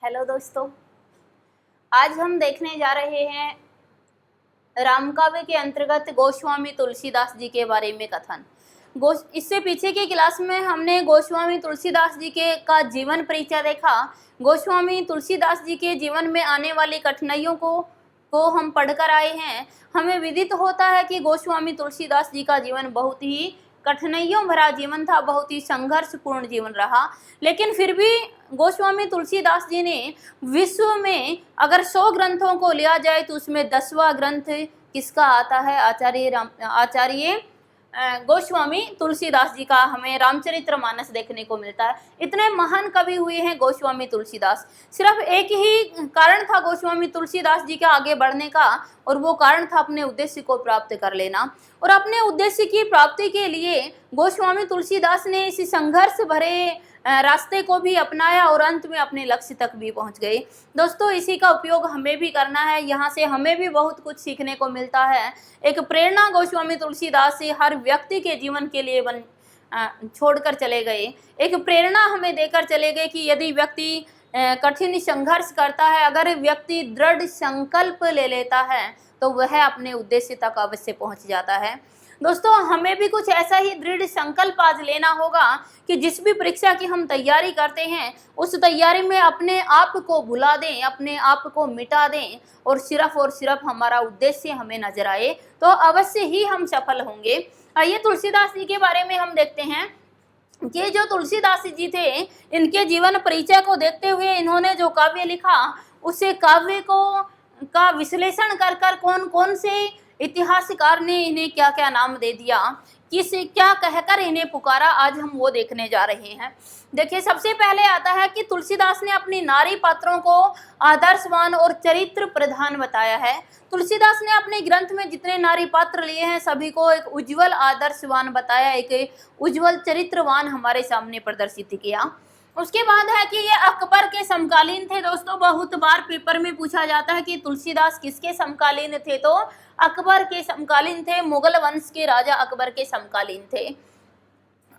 Hello दोस्तों, आज हम देखने जा रहे हैं रामकाव्य के अंतर्गत गोस्वामी तुलसीदास जी के बारे में कथन। इससे पीछे की क्लास में हमने गोस्वामी तुलसीदास जी के का जीवन परिचय देखा। गोस्वामी तुलसीदास जी के जीवन में आने वाली कठिनाइयों को हम पढ़कर आए हैं। हमें विदित होता है कि गोस्वामी तुलसीदास जी का जीवन बहुत ही कठिनाइयों भरा जीवन था, बहुत ही संघर्षपूर्ण जीवन रहा। लेकिन फिर भी गोस्वामी तुलसीदास जी ने विश्व में अगर 100 ग्रंथों को लिया जाए तो उसमें 10वां ग्रंथ किसका आता है? आचार्य गोस्वामी तुलसीदास जी का हमें रामचरितमानस देखने को मिलता है। इतने महान कवि हुए हैं गोस्वामी तुलसीदास। सिर्फ एक ही कारण था गोस्वामी तुलसीदास जी के आगे बढ़ने का, और वो कारण था अपने उद्देश्य को प्राप्त कर लेना। और अपने उद्देश्य की प्राप्ति के लिए गोस्वामी तुलसीदास ने इस संघर्ष भरे रास्ते को भी अपनाया और अंत में अपने लक्ष्य तक भी पहुंच गए। दोस्तों, इसी का उपयोग हमें भी करना है। यहाँ से हमें भी बहुत कुछ सीखने को मिलता है। एक प्रेरणा गोस्वामी तुलसीदास से हर व्यक्ति के जीवन के लिए छोड़कर चले गए। एक प्रेरणा हमें देकर चले गए कि यदि व्यक्ति कठिन संघर्ष करता है, अगर व्यक्ति दृढ़ संकल्प ले लेता है तो वह अपने उद्देश्य तक अवश्य पहुंच जाता है। दोस्तों, हमें भी कुछ ऐसा ही दृढ़ संकल्प आज लेना होगा कि जिस भी परीक्षा की हम तैयारी करते हैं उस तैयारी में अपने आप को भुला दें, अपने आप को मिटा दें और सिर्फ हमारा उद्देश्य हमें नजर आए तो अवश्य ही हम सफल होंगे। आइए तुलसीदास जी के बारे में हम देखते हैं कि जो तुलसीदास जी थे, इनके जीवन परिचय को देखते हुए इन्होंने जो काव्य लिखा उसे काव्य का विश्लेषण कर कौन कौन से इतिहासकार ने इन्हें क्या क्या नाम दे दिया, क्या कहकर इन्हें पुकारा, आज हम वो देखने जा रहे हैं। देखिए, सबसे पहले आता है कि तुलसीदास ने अपनी नारी पात्रों को आदर्शवान और चरित्र प्रधान बताया है। तुलसीदास ने अपने ग्रंथ में जितने नारी पात्र लिए हैं सभी को एक उज्जवल आदर्शवान बताया, एक उज्जवल चरित्रवान हमारे सामने प्रदर्शित किया। उसके बाद है कि ये अकबर के समकालीन थे। दोस्तों, बहुत बार पेपर में पूछा जाता है कि तुलसीदास किसके समकालीन थे, तो अकबर के समकालीन थे, मुगल वंश के राजा अकबर के समकालीन थे।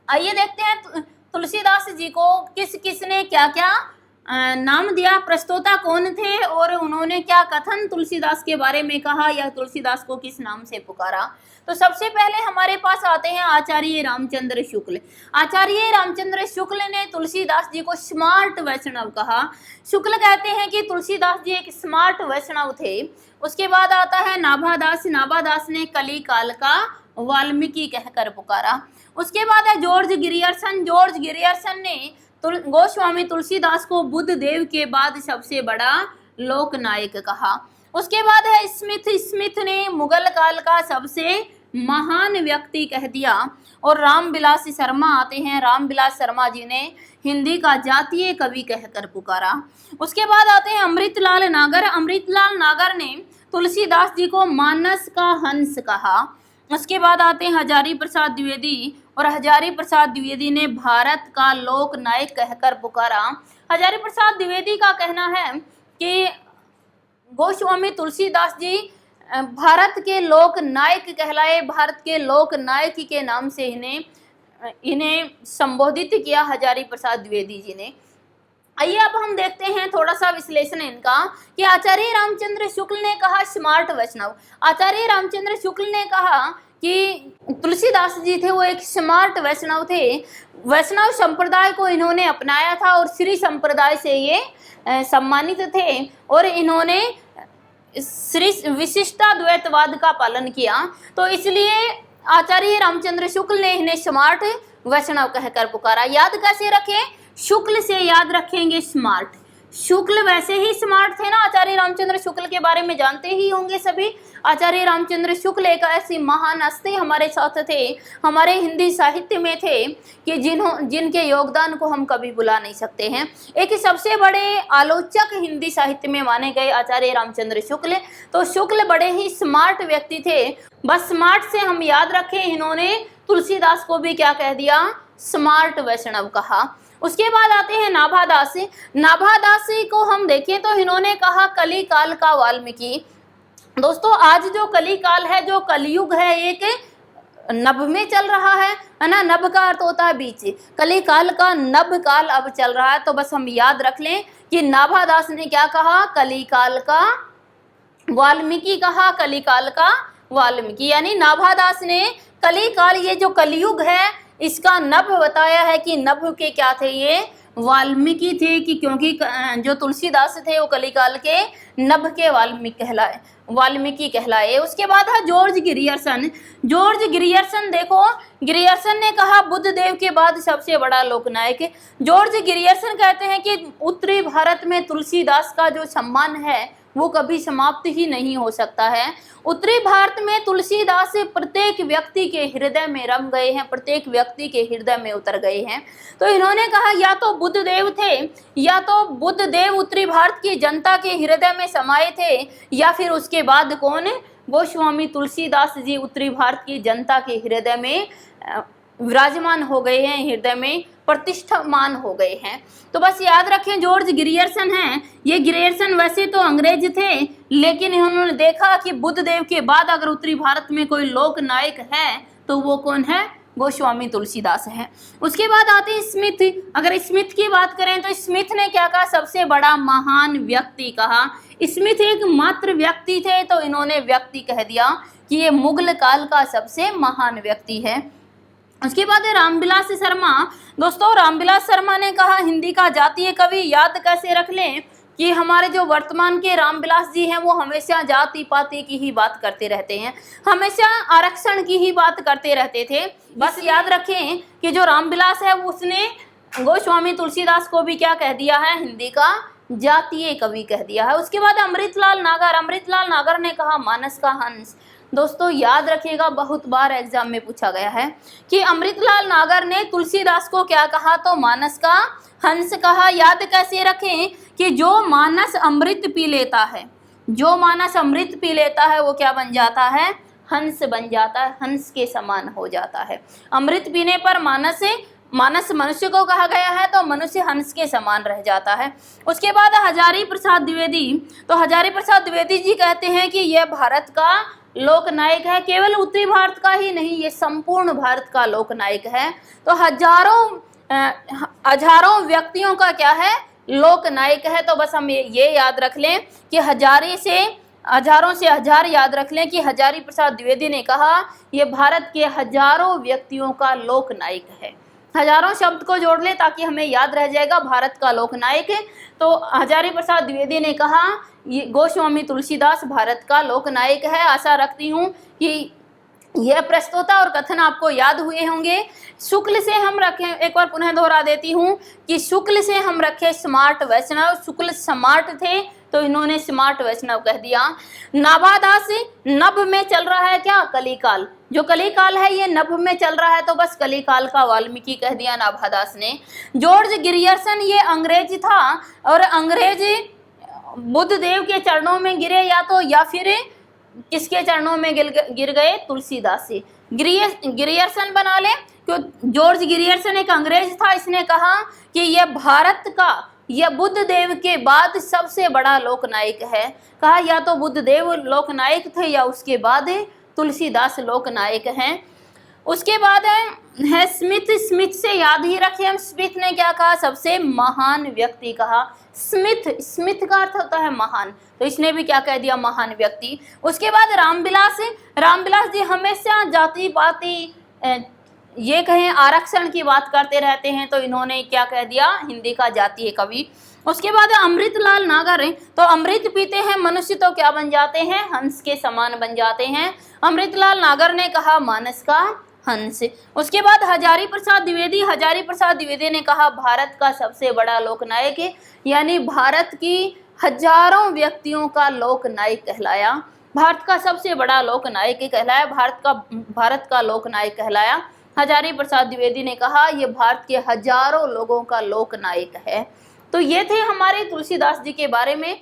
आइए देखते हैं तुलसीदास जी को किसने क्या क्या नाम दिया, प्रस्तोता कौन थे और उन्होंने क्या कथन तुलसीदास के बारे में कहा या तुलसीदास को किस नाम से पुकारा। तो सबसे पहले हमारे पास आते हैं आचार्य रामचंद्र शुक्ल। आचार्य रामचंद्र शुक्ल ने तुलसीदास जी को स्मार्ट वैष्णव कहा। शुक्ल कहते हैं कि तुलसीदास जी एक स्मार्ट वैष्णव थे। उसके बाद आता है नाभादास। नाभादास ने कली काल का वाल्मीकि कहकर पुकारा। उसके बाद है जॉर्ज गिरियर्सन। जॉर्ज गिरियर्सन ने गोस्वामी तुलसीदास को बुद्ध देव के बाद सबसे बड़ा लोकनायक कहा। उसके बाद है स्मिथ। स्मिथ ने मुगल काल का सबसे महान व्यक्ति कह दिया। और रामविलास शर्मा आते हैं। रामविलास शर्मा जी ने हिंदी का जातीय कवि कहकर पुकारा। उसके बाद आते हैं अमृतलाल नागर। अमृतलाल नागर ने तुलसीदास जी को मानस का हंस कहा। उसके बाद आते हैं हजारी प्रसाद द्विवेदी। और हजारी प्रसाद द्विवेदी ने भारत का लोक नायक कहकर पुकारा। हजारी प्रसाद द्विवेदी का कहना है कि गोस्वामी तुलसीदास जी भारत के लोक नायक कहलाए। भारत के लोक नायक के नाम से इन्हें संबोधित किया हजारी प्रसाद द्विवेदी जी ने। आइए अब हम देखते हैं थोड़ा सा विश्लेषण इनका कि आचार्य रामचंद्र शुक्ल ने कहा स्मार्ट वैष्णव। आचार्य रामचंद्र शुक्ल ने कहा कि तुलसीदास जी थे वो एक स्मार्ट वैष्णव थे। वैष्णव संप्रदाय को इन्होंने अपनाया था और श्री संप्रदाय से ये सम्मानित थे और इन्होंने श्री विशिष्टाद्वैतवाद का पालन किया। तो इसलिए आचार्य रामचंद्र शुक्ल ने इन्हें स्मार्ट वैष्णव कहकर पुकारा। याद कैसे रखें? शुक्ल से याद रखेंगे स्मार्ट। शुक्ल वैसे ही स्मार्ट थे ना। आचार्य रामचंद्र शुक्ल के बारे में जानते ही होंगे सभी। आचार्य रामचंद्र शुक्ल एक ऐसी महान हस्ती हमारे साथ थे, हमारे हिंदी साहित्य में थे कि जिनके योगदान को हम कभी भुला नहीं सकते हैं। एक सबसे बड़े आलोचक हिंदी साहित्य में माने गए आचार्य रामचंद्र शुक्ल। तो शुक्ल बड़े ही स्मार्ट व्यक्ति थे। बस स्मार्ट से हम याद रखें, इन्होंने तुलसीदास को भी क्या कह दिया? स्मार्ट वैष्णव कहा। उसके बाद आते हैं नाभादास। नाभादास को हम देखें तो इन्होंने कहा कली काल का वाल्मीकि। दोस्तों, आज जो कली काल है, जो कलयुग है, एक नभ में चल रहा है ना। नभ का अर्थ होता है बीच, कलिकाल का नभ काल अब चल रहा है। तो बस हम याद रख लें कि नाभादास ने क्या कहा, कलिकाल का वाल्मीकि कहा, कलिकाल का वाल्मीकि, यानी नाभादास ने कलिकाल, ये जो कलयुग है इसका नभ बताया है कि नभ के क्या थे, ये वाल्मीकि थे, कि क्योंकि जो तुलसीदास थे वो कलिकाल के नभ के वाल्मीकि कहलाए। उसके बाद है जॉर्ज ग्रियर्सन। जॉर्ज ग्रियर्सन, देखो ग्रियर्सन ने कहा बुद्ध देव के बाद सबसे बड़ा लोकनायक। जॉर्ज ग्रियर्सन कहते हैं कि उत्तरी भारत में तुलसीदास का जो सम्मान है वो कभी समाप्त ही नहीं हो सकता है। उत्तरी भारत में तुलसीदास प्रत्येक व्यक्ति के हृदय में रम गए हैं, प्रत्येक व्यक्ति के हृदय में उतर गए हैं। तो इन्होंने कहा या तो बुद्ध देव थे, या तो बुद्ध देव उत्तरी भारत की जनता के हृदय में समाये थे, या फिर उसके बाद कौन, गोस्वामी तुलसीदास जी उत्तरी भारत की जनता के हृदय में विराजमान हो गए हैं, हृदय में प्रतिष्ठामान हो गए हैं। तो बस याद रखें जॉर्ज ग्रियर्सन हैं। ये ग्रियर्सन वैसे तो अंग्रेज थे, लेकिन इन्होंने देखा कि बुद्ध देव के बाद अगर उत्तरी भारत में कोई लोक नायक है तो वो कौन है, गोस्वामी तुलसीदास है। उसके बाद आते हैं स्मिथ। अगर स्मिथ की बात करें तो स्मिथ ने क्या कहा, सबसे बड़ा महान व्यक्ति कहा। स्मिथ एक मात्र व्यक्ति थे, तो इन्होंने व्यक्ति कह दिया कि ये मुगल काल का सबसे महान व्यक्ति है। उसके बाद है रामविलास शर्मा। दोस्तों रामविलास शर्मा ने कहा हिंदी का जातीय कवि। याद कैसे रख लें कि हमारे जो वर्तमान के रामविलास जी हैं वो हमेशा जाति पाति की ही बात करते रहते हैं, हमेशा आरक्षण की ही बात करते रहते थे। बस याद रखें कि जो रामविलास है उसने गोस्वामी तुलसीदास को भी क्या कह दिया है, हिंदी का जातीय कवि कह दिया है। उसके बाद अमृतलाल नागर। अमृतलाल नागर ने कहा मानस का हंस। दोस्तों याद रखिएगा, बहुत बार एग्जाम में पूछा गया है कि अमृतलाल नागर ने तुलसीदास को क्या कहा, तो मानस का हंस कहा। याद कैसे रखें कि जो मानस अमृत पी लेता है, जो मानस अमृत पी लेता है वो क्या बन जाता है, हंस बन जाता है, हंस के समान हो जाता है। अमृत पीने पर मानस मनुष्य को कहा गया है, तो मनुष्य हंस के समान रह जाता है। उसके बाद हजारी प्रसाद द्विवेदी। तो हजारी प्रसाद द्विवेदी जी कहते हैं कि यह भारत का लोकनायक है, केवल उत्तरी भारत का ही नहीं, ये संपूर्ण भारत का लोकनायक है। तो हजारों व्यक्तियों का क्या है, लोकनायक है। तो बस हम ये याद रख लें कि हजारों से हजार याद रख लें कि हजारी प्रसाद द्विवेदी ने कहा ये भारत के हजारों व्यक्तियों का लोकनायक है। हजारों शब्द को जोड़ ले ताकि हमें याद रह जाएगा भारत का लोकनायक है। तो हजारी प्रसाद द्विवेदी ने कहा ये गोस्वामी तुलसीदास भारत का लोकनायक है। आशा रखती हूँ कि यह प्रस्तुता और कथन आपको याद हुए होंगे। शुक्ल से हम रखें, एक बार पुनः दोहरा देती हूँ कि शुक्ल से हम रखे स्मार्ट वैष्णव। शुक्ल स्मार्ट थे तो इन्होंने स्मार्ट वैष्णव कह दिया। नाभादास नभ में चल रहा है क्या, कलिकाल, जो कलिकाल है ये नभ में चल रहा है, तो बस कलिकाल का वाल्मीकि कह दिया नाभादास ने। जॉर्ज ग्रियर्सन ये अंग्रेज था, और अंग्रेज बुद्ध देव के चरणों में गिरे, या फिर किसके चरणों में गिर गए, तुलसीदास से। ग्रियर्सन बना ले, क्यों जॉर्ज ग्रियर्सन एक अंग्रेज था। इसने कहा कि यह भारत का, यह बुद्ध देव के बाद सबसे बड़ा लोकनायक है। कहा या तो बुद्ध देव लोकनायक थे या उसके बाद तुलसीदास लोकनायक हैं। उसके बाद है स्मिथ। स्मिथ से याद ही रखें हम, स्मिथ ने क्या कहा, सबसे महान व्यक्ति कहा। स्मिथ का अर्थ होता है महान, तो इसने भी क्या कह दिया, महान व्यक्ति। उसके बाद रामविलास जी हमेशा जाति पाति ये कहें आरक्षण की बात करते रहते हैं, तो इन्होंने क्या कह दिया, हिंदी का जातीय कवि। उसके बाद अमृतलाल नागर है, तो अमृत पीते हैं मनुष्य तो क्या बन जाते हैं, हंस के समान बन जाते हैं। अमृतलाल नागर ने कहा मानस का हंस। उसके बाद हजारी प्रसाद द्विवेदी ने कहा भारत का सबसे बड़ा लोकनायक है, यानी भारत की हजारों व्यक्तियों का लोकनायक कहलाया, भारत का सबसे बड़ा लोकनायक कहलाया, भारत का लोकनायक कहलाया। हजारी प्रसाद द्विवेदी ने कहा ये भारत के हजारों लोगों का लोकनायक है। तो ये थे हमारे तुलसीदास जी के बारे में।